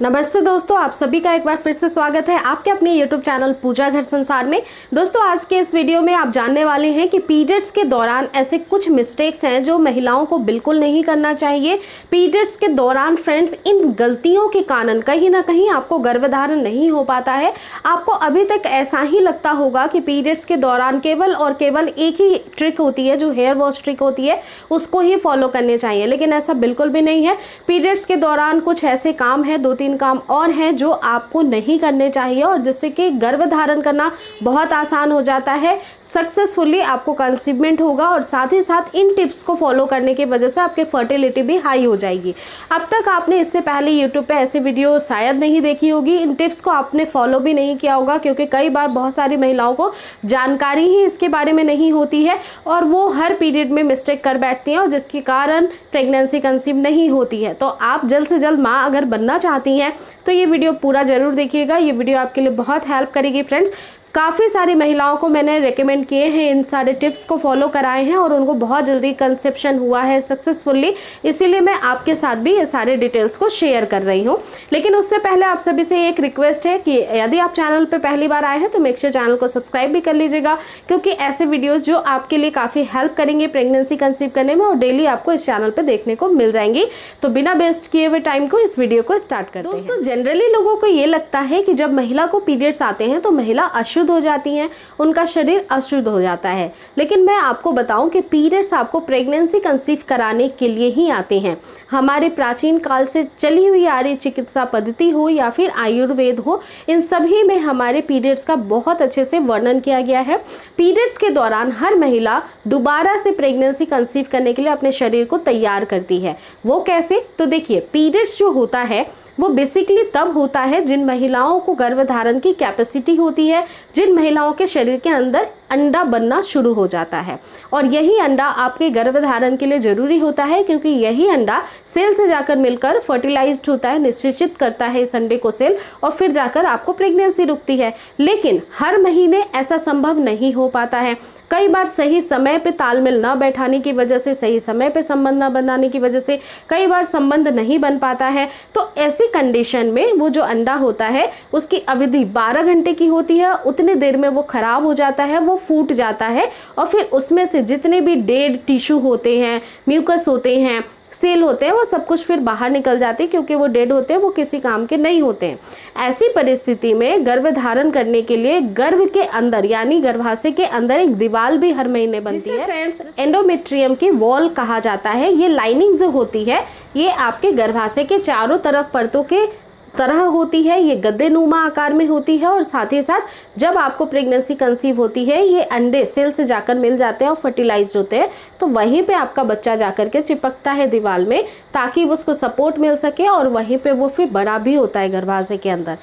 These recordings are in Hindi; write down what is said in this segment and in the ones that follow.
नमस्ते दोस्तों, आप सभी का एक बार फिर से स्वागत है आपके अपने YouTube चैनल पूजा घर संसार में। दोस्तों, आज के इस वीडियो में आप जानने वाले हैं कि पीरियड्स के दौरान ऐसे कुछ मिस्टेक्स हैं जो महिलाओं को बिल्कुल नहीं करना चाहिए। पीरियड्स के दौरान फ्रेंड्स, इन गलतियों के कारण कहीं ना कहीं आपको गर्भधारण नहीं हो पाता है। आपको अभी तक ऐसा ही लगता होगा कि पीरियड्स के दौरान केवल और केवल एक ही ट्रिक होती है, जो हेयर वॉश ट्रिक होती है, उसको ही फॉलो करने चाहिए, लेकिन ऐसा बिल्कुल भी नहीं है। पीरियड्स के दौरान कुछ ऐसे काम है, 2-3 काम और हैं जो आपको नहीं करने चाहिए और जिससे कि गर्भधारण करना बहुत आसान हो जाता है। सक्सेसफुली आपको कंसीवमेंट होगा और साथ ही साथ इन टिप्स को फॉलो करने की वजह से आपकी फर्टिलिटी भी हाई हो जाएगी। अब तक आपने इससे पहले यूट्यूब पे ऐसे वीडियो शायद नहीं देखी होगी, इन टिप्स को आपने फॉलो भी नहीं किया होगा, क्योंकि कई बार बहुत सारी महिलाओं को जानकारी ही इसके बारे में नहीं होती है और वो हर पीरियड में मिस्टेक कर बैठती हैं और जिसके कारण प्रेगनेंसी कंसीव नहीं होती है। तो आप जल्द से जल्द माँ अगर बनना चाहती हैं तो ये वीडियो पूरा जरूर देखिएगा। ये वीडियो आपके लिए बहुत हेल्प करेगी फ्रेंड्स। काफ़ी सारी महिलाओं को मैंने रेकमेंड किए हैं, इन सारे टिप्स को फॉलो कराए हैं और उनको बहुत जल्दी कंसेप्शन हुआ है सक्सेसफुली। इसीलिए मैं आपके साथ भी ये सारे डिटेल्स को शेयर कर रही हूँ। लेकिन उससे पहले आप सभी से एक रिक्वेस्ट है कि यदि आप चैनल पर पहली बार आए हैं तो मेक श्योर चैनल को सब्सक्राइब भी कर लीजिएगा, क्योंकि ऐसे वीडियोज़ जो आपके लिए काफ़ी हेल्प करेंगे प्रेगनेंसी कंसीव करने में और डेली आपको इस चैनल पर देखने को मिल जाएंगी। तो बिना वेस्ट किए हुए टाइम को इस वीडियो को स्टार्ट करते हैं। दोस्तों, जनरली लोगों को ये लगता है कि जब महिला को पीरियड्स आते हैं तो महिला अशुद्ध हो जाती हैं, उनका शरीर अशुद्ध हो जाता है। लेकिन मैं आपको बताऊं कि पीरियड्स आपको प्रेगनेंसी कंसीव कराने के लिए ही आते हैं। हमारे प्राचीन काल से चली हुई आ रही चिकित्सा पद्धति हो या फिर आयुर्वेद हो, इन सभी में हमारे पीरियड्स का बहुत अच्छे से वर्णन किया गया है। पीरियड्स के दौरान हर महिला दोबारा से प्रेगनेंसी कंसीव करने के लिए अपने शरीर को तैयार करती है। वो कैसे? तो देखिए, पीरियड्स जो होता है वो बेसिकली तब होता है जिन महिलाओं को गर्भधारण की कैपेसिटी होती है, जिन महिलाओं के शरीर के अंदर अंडा बनना शुरू हो जाता है। और यही अंडा आपके गर्भधारण के लिए जरूरी होता है, क्योंकि यही अंडा सेल से जाकर मिलकर फर्टिलाइज्ड होता है, निश्चित करता है इस अंडे को सेल, और फिर जाकर आपको प्रेगनेंसी रुकती है। लेकिन हर महीने ऐसा संभव नहीं हो पाता है। कई बार सही समय पे तालमेल न बैठाने की वजह से, सही समय पे संबंध न बनाने की वजह से कई बार संबंध नहीं बन पाता है। तो ऐसी कंडीशन में वो जो अंडा होता है उसकी अवधि 12 घंटे की होती है। उतने देर में वो खराब हो जाता है, वो फूट जाता है और फिर उसमें से जितने भी डेड टिश्यू होते हैं, म्यूकस होते हैं, सेल होते हैं, वो सब कुछ फिर बाहर निकल जाते हैं, क्योंकि वो डेड होते हैं, वो किसी काम के नहीं होते हैं। ऐसी परिस्थिति में गर्भधारण करने के लिए गर्भ के अंदर यानी गर्भाशय के अंदर एक दीवार भी हर महीने बनती है। फ्रेंड्स, एंडोमेट्रियम की वॉल कहा जाता है। ये लाइनिंग जो होती है ये आपके गर्भाशय के चारों तरफ परतों के तरह होती है। ये गद्देनुमा आकार में होती है और साथ ही साथ जब आपको प्रेगनेंसी कंसीव होती है, ये अंडे सेल से जाकर मिल जाते हैं और फर्टिलाइज्ड होते हैं, तो वहीं पे आपका बच्चा जाकर के चिपकता है दीवार में, ताकि उसको सपोर्ट मिल सके और वहीं पे वो फिर बड़ा भी होता है गर्भाशय के अंदर।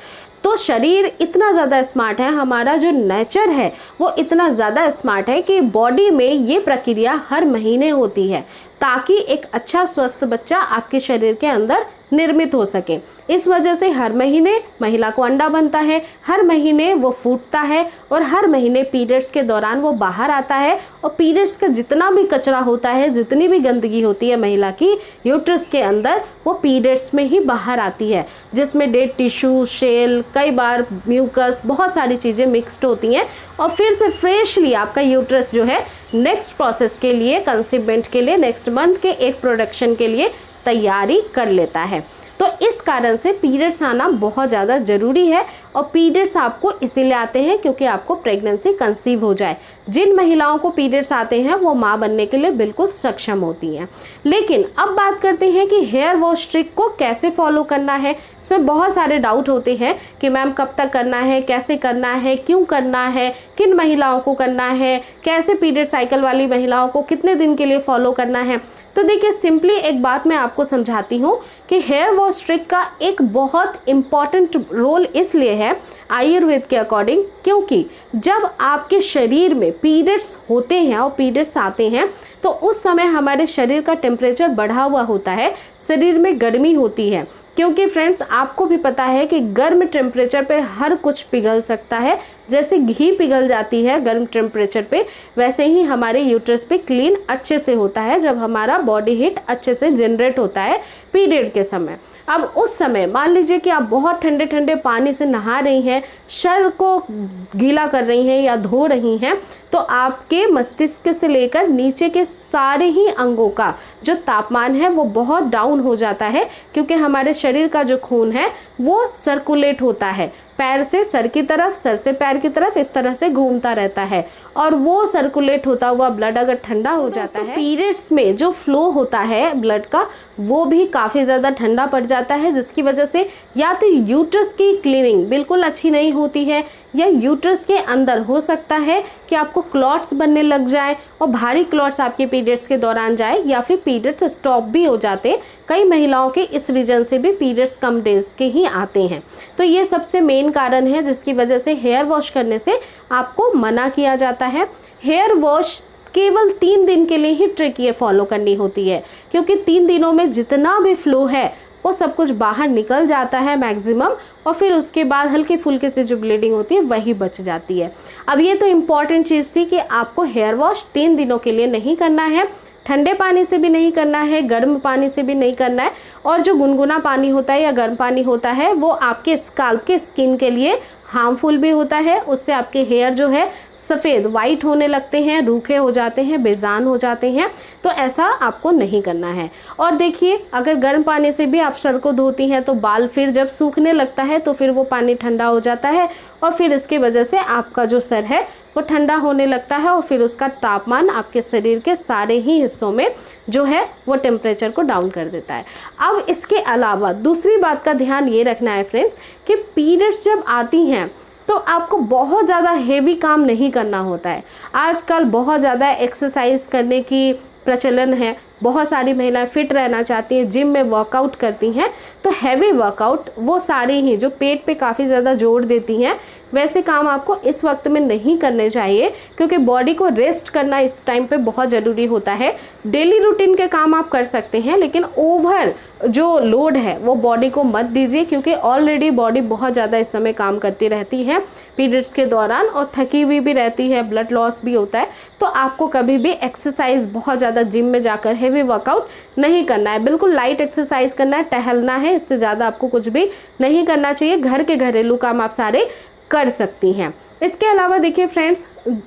तो शरीर इतना ज़्यादा स्मार्ट है, हमारा जो नेचर है वो इतना ज़्यादा स्मार्ट है कि बॉडी में ये प्रक्रिया हर महीने होती है, ताकि एक अच्छा स्वस्थ बच्चा आपके शरीर के अंदर निर्मित हो सके। इस वजह से हर महीने महिला को अंडा बनता है, हर महीने वो फूटता है और हर महीने पीरियड्स के दौरान वो बाहर आता है। और पीरियड्स का जितना भी कचरा होता है, जितनी भी गंदगी होती है महिला की यूट्रस के अंदर, वो पीरियड्स में ही बाहर आती है, जिसमें डेड टिश्यू, सेल, कई बार म्यूकस, बहुत सारी चीज़ें मिक्स्ड होती हैं और फिर से फ्रेशली आपका यूट्रस जो है नेक्स्ट प्रोसेस के लिए, कंसीवमेंट के लिए, नेक्स्ट मंथ के एक प्रोडक्शन के लिए तैयारी कर लेता है। तो इस कारण से पीरियड्स आना बहुत ज़्यादा ज़रूरी है और पीरियड्स आपको इसीलिए आते हैं क्योंकि आपको प्रेगनेंसी कंसीव हो जाए। जिन महिलाओं को पीरियड्स आते हैं वो माँ बनने के लिए बिल्कुल सक्षम होती हैं। लेकिन अब बात करते हैं कि हेयर वॉश ट्रिक को कैसे फॉलो करना है। इसमें बहुत सारे डाउट होते हैं कि मैम कब तक करना है, कैसे करना है, क्यों करना है, किन महिलाओं को करना है, कैसे पीरियड साइकिल वाली महिलाओं को कितने दिन के लिए फॉलो करना है। तो देखिए, सिंपली एक बात मैं आपको समझाती हूँ कि हेयर वॉश ट्रिक का एक बहुत इम्पॉर्टेंट रोल इसलिए है आयुर्वेद के अकॉर्डिंग, क्योंकि जब आपके शरीर में पीरियड्स होते हैं और पीरियड्स आते हैं तो उस समय हमारे शरीर का टेम्परेचर बढ़ा हुआ होता है, शरीर में गर्मी होती है। क्योंकि फ्रेंड्स आपको भी पता है कि गर्म टेम्परेचर पे हर कुछ पिघल सकता है। जैसे घी पिघल जाती है गर्म टेम्परेचर पे, वैसे ही हमारे यूट्रस पे क्लीन अच्छे से होता है जब हमारा बॉडी हीट अच्छे से जनरेट होता है पीरियड के समय। अब उस समय मान लीजिए कि आप बहुत ठंडे ठंडे पानी से नहा रही हैं, शरीर को गीला कर रही हैं या धो रही हैं, तो आपके मस्तिष्क से लेकर नीचे के सारे ही अंगों का जो तापमान है वो बहुत डाउन हो जाता है, क्योंकि हमारे शरीर का जो खून है वो सर्कुलेट होता है पैर से सर की तरफ, सर से पैर की तरफ, इस तरह से घूमता रहता है। और वो सर्कुलेट होता हुआ ब्लड अगर ठंडा हो जाता है, पीरियड्स में जो फ्लो होता है ब्लड का वो भी काफ़ी ज़्यादा ठंडा पड़ जाता है, जिसकी वजह से या तो यूट्रस की क्लीनिंग बिल्कुल अच्छी नहीं होती है, या यूट्रस के अंदर हो सकता है कि आपको क्लॉट्स बनने लग जाए और भारी क्लॉट्स आपके पीरियड्स के दौरान जाए, या फिर पीरियड्स स्टॉप भी हो जाते। कई महिलाओं के इस रीजन से भी पीरियड्स कम डेज के ही आते हैं। तो ये सबसे मेन कारण है जिसकी वजह से हेयर वॉश करने से आपको मना किया जाता है। हेयर वॉश केवल 3 दिन के लिए ही ट्रिक ये फॉलो करनी होती है, क्योंकि 3 दिनों में जितना भी फ्लो है वो सब कुछ बाहर निकल जाता है मैक्सिमम, और फिर उसके बाद हल्के फुल्के से जो ब्लीडिंग होती है वही बच जाती है। अब ये तो इम्पॉर्टेंट चीज़ थी कि आपको हेयर वॉश 3 दिनों के लिए नहीं करना है, ठंडे पानी से भी नहीं करना है, गर्म पानी से भी नहीं करना है, और जो गुनगुना पानी होता है या गर्म पानी होता है वो आपके स्काल्प के स्किन के लिए हार्मफुल भी होता है। उससे आपके हेयर जो है सफ़ेद वाइट होने लगते हैं, रूखे हो जाते हैं, बेजान हो जाते हैं, तो ऐसा आपको नहीं करना है। और देखिए अगर गर्म पानी से भी आप सर को धोती हैं तो बाल फिर जब सूखने लगता है तो फिर वो पानी ठंडा हो जाता है, और फिर इसकी वजह से आपका जो सर है वो ठंडा होने लगता है, और फिर उसका तापमान आपके शरीर के सारे ही हिस्सों में जो है वो टेम्परेचर को डाउन कर देता है। अब इसके अलावा दूसरी बात का ध्यान ये रखना है फ्रेंड्स कि पीरियड्स जब आती हैं तो आपको बहुत ज़्यादा हेवी काम नहीं करना होता है। आजकल बहुत ज़्यादा एक्सरसाइज करने की प्रचलन है, बहुत सारी महिलाएं फिट रहना चाहती हैं, जिम में वर्कआउट करती हैं, तो हैवी वर्कआउट वो सारी ही जो पेट पे काफ़ी ज़्यादा जोर देती हैं वैसे काम आपको इस वक्त में नहीं करने चाहिए, क्योंकि बॉडी को रेस्ट करना इस टाइम पे बहुत ज़रूरी होता है। डेली रूटीन के काम आप कर सकते हैं, लेकिन ओवर जो लोड है वो बॉडी को मत दीजिए, क्योंकि ऑलरेडी बॉडी बहुत ज़्यादा इस समय काम करती रहती है पीरियड्स के दौरान, और थकी हुई भी रहती है, ब्लड लॉस भी होता है। तो आपको कभी भी एक्सरसाइज बहुत ज़्यादा जिम में जाकर हेवी वर्कआउट नहीं करना है, बिल्कुल लाइट एक्सरसाइज करना है, टहलना है, इससे ज़्यादा आपको कुछ भी नहीं करना चाहिए। घर के घरेलू काम आप सारे कर सकती हैं। इसके अलावा देखिए फ्रेंड्स,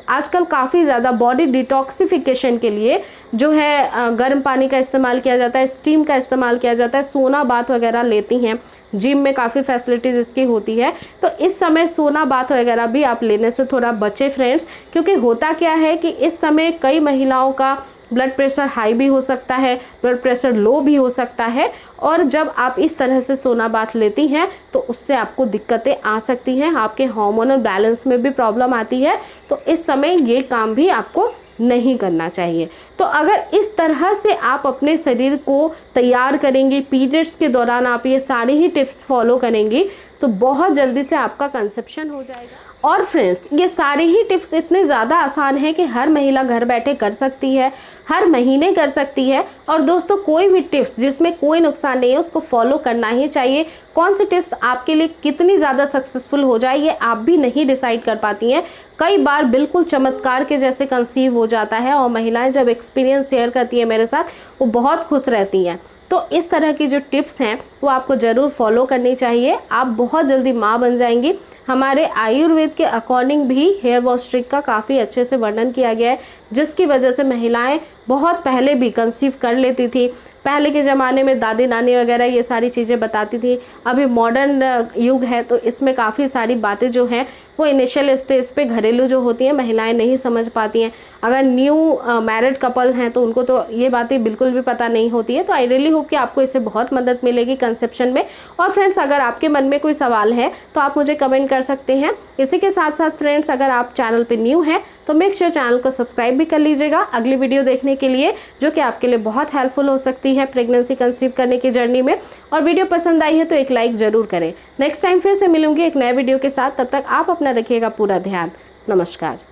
आजकल काफ़ी ज़्यादा बॉडी डिटॉक्सिफिकेशन के लिए जो है गर्म पानी का इस्तेमाल किया जाता है, स्टीम का इस्तेमाल किया जाता है, सोना बाथ वगैरह लेती हैं, जिम में काफ़ी फैसिलिटीज़ इसकी होती है। तो इस समय सोना बाथ वगैरह भी आप लेने से थोड़ा बचें फ्रेंड्स, क्योंकि होता क्या है कि इस समय कई महिलाओं का ब्लड प्रेशर हाई भी हो सकता है, ब्लड प्रेशर लो भी हो सकता है, और जब आप इस तरह से सोना बाथ लेती हैं तो उससे आपको दिक्कतें आ सकती हैं, आपके हार्मोनल बैलेंस में भी प्रॉब्लम आती है। तो इस समय ये काम भी आपको नहीं करना चाहिए। तो अगर इस तरह से आप अपने शरीर को तैयार करेंगी, पीरियड्स के दौरान आप ये सारी ही टिप्स फॉलो करेंगी, तो बहुत जल्दी से आपका कंसेप्शन हो जाएगा। और फ्रेंड्स, ये सारे ही टिप्स इतने ज़्यादा आसान हैं कि हर महिला घर बैठे कर सकती है, हर महीने कर सकती है। और दोस्तों, कोई भी टिप्स जिसमें कोई नुकसान नहीं है उसको फॉलो करना ही चाहिए। कौन सी टिप्स आपके लिए कितनी ज़्यादा सक्सेसफुल हो जाए ये आप भी नहीं डिसाइड कर पाती हैं। कई बार बिल्कुल चमत्कार के जैसे कंसीव हो जाता है, और महिलाएं जब एक्सपीरियंस शेयर करती हैं मेरे साथ वो बहुत खुश रहती हैं। तो इस तरह की जो टिप्स हैं वो आपको ज़रूर फॉलो करनी चाहिए, आप बहुत जल्दी माँ बन जाएंगी। हमारे आयुर्वेद के अकॉर्डिंग भी हेयर वॉश ट्रिक का काफ़ी अच्छे से वर्णन किया गया है, जिसकी वजह से महिलाएं बहुत पहले भी कंसीव कर लेती थी। पहले के ज़माने में दादी नानी वगैरह ये सारी चीज़ें बताती थी। अभी मॉडर्न युग है तो इसमें काफ़ी सारी बातें जो हैं वो इनिशियल स्टेज पे घरेलू जो होती हैं महिलाएं नहीं समझ पाती हैं। अगर न्यू मैरिड कपल हैं तो उनको तो ये बातें बिल्कुल भी पता नहीं होती है। तो आई रियली होप कि आपको इससे बहुत मदद मिलेगी कंसेप्शन में। और फ्रेंड्स, अगर आपके मन में कोई सवाल है तो आप मुझे कमेंट कर सकते हैं। इसी के साथ साथ फ्रेंड्स, अगर आप चैनल पर न्यू हैं तो मेक श्योर चैनल को सब्सक्राइब भी कर लीजिएगा अगली वीडियो देखने के लिए, जो कि आपके लिए बहुत हेल्पफुल हो सकती है प्रेगनेंसी कंसीव करने की जर्नी में। और वीडियो पसंद आई है तो एक लाइक ज़रूर करें। नेक्स्ट टाइम फिर से मिलूंगी एक नए वीडियो के साथ, तब तक आप अपना रखिएगा पूरा ध्यान। नमस्कार।